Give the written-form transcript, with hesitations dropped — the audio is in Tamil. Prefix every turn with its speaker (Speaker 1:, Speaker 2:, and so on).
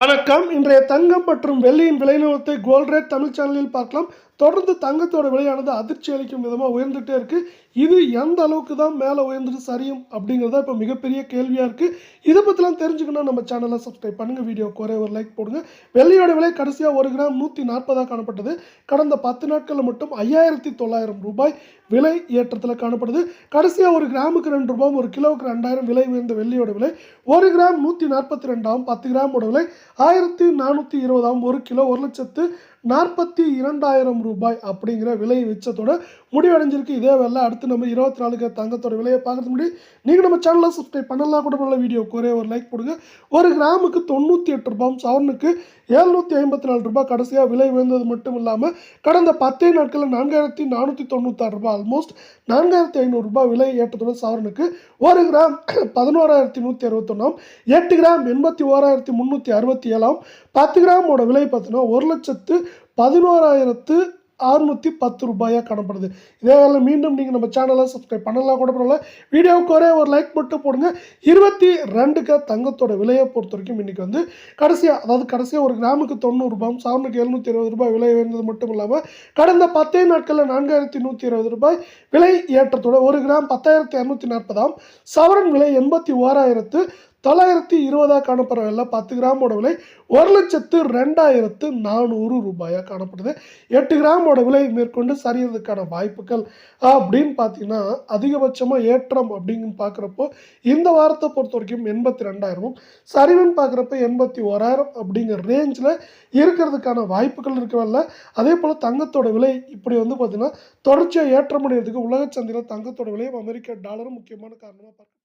Speaker 1: வணக்கம். இன்றைய தங்கம் மற்றும் வெள்ளியின் விலை நிலவரத்தை கோல்ட் ரேட் தமிழ் சேனலில் பார்க்கலாம். தொடர்ந்து தங்கத்தோட விலையானது அதிர்ச்சி அளிக்கும் விதமாக உயர்ந்துகிட்டே இருக்கு. இது எந்த அளவுக்கு தான் மேலே உயர்ந்துட்டு சரியும் அப்படிங்கிறதா இப்போ மிகப்பெரிய கேள்வியாக இருக்குது. இதை பற்றிலாம் தெரிஞ்சுக்கணும் நம்ம சேனலை சப்ஸ்கிரைப் பண்ணுங்கள். வீடியோக்கு ஒரே ஒரு லைக் போடுங்க. வெள்ளியோட விலை கடைசியாக 1 கிராம் 140 காணப்பட்டது. கடந்த 10 நாட்களில் மட்டும் 5900 ரூபாய் விலை ஏற்றத்தில் காணப்படுது. கடைசியாக 1 கிராமுக்கு 2 ரூபாய், 1 கிலோவுக்கு 2000 விலை உயர்ந்த வெள்ளியோட விலை 1 கிராம் 142 10 கிராமோட விலை 1420 1 கிலோ 1,42,000 ரூபாய் அப்படிங்கிற விலை உச்சத்தோட முடிவடைஞ்சிருக்கு. இதே வேலை அடுத்து நம்ம 24 தங்கத்தோட விலையை பார்க்கறது முடியும். நீங்கள் நம்ம சேனலை சப்ஸ்கிரைப் பண்ணலாம் கூட பண்ணல. வீடியோக்கு ஒரே ஒரு லைக் போடுங்க. 1 கிராமுக்கு 98 ரூபாய், சவரனுக்கு 754 ரூபாய் கடைசியாக விலை உயர்ந்தது மட்டும் இல்லாமல் கடந்த 10 நாட்களில் 4496 ரூபாய், ஆல்மோஸ்ட் 4500 ரூபாய் விலை ஏற்றத்தோட சவரனுக்கு 1 கிராம் 11,161, 8 கிராம் 81,367, 10 கிராமோட விலை பார்த்தீங்கன்னா 1,11,610 ரூபாயாக காணப்படுது. இதே வேலை மீண்டும் நீங்கள் நம்ம சேனலை சப்ஸ்கிரைப் பண்ணலாம் கூட பண்ணல. வீடியோவுக்கு ஒரே ஒரு லைக் மட்டும் போடுங்க. 22 தங்கத்தோட விலையை பொறுத்த வரைக்கும் இன்றைக்கி வந்து கடைசியாக 1 கிராமுக்கு 90 ரூபாயும், சவரனுக்கு 720 ரூபாய் விலை உயர்ந்தது மட்டும் இல்லாமல் கடந்த 10 நாட்களில் 4120 ரூபாய் விலை ஏற்றத்தோட 1 கிராம் 10,240, சவரன் விலை 81,920 காணப்படுற 10 கிராமோட விலை 1,02,400 ரூபாயாக காணப்படுது. 8 கிராமோட விலை மேற்கொண்டு சரியறதுக்கான வாய்ப்புகள் அப்படின்னு பார்த்தீங்கன்னா அதிகபட்சமாக ஏற்றம் அப்படின்னு பார்க்குறப்போ இந்த வாரத்தை பொறுத்த வரைக்கும் 82,000, சரிவுன்னு பார்க்குறப்ப 81,000 அப்படிங்கிற ரேஞ்சில் இருக்கிறதுக்கான வாய்ப்புகள் இருக்கவில்லை. அதே போல் தங்கத்தோட விலை இப்படி வந்து பார்த்தீங்கன்னா தொடர்ச்சியாக ஏற்றமடைகிறதுக்கு உலக சந்தையில் தங்கத்தோட விலையும் அமெரிக்க டாலரும் முக்கியமான காரணமாக பார்க்க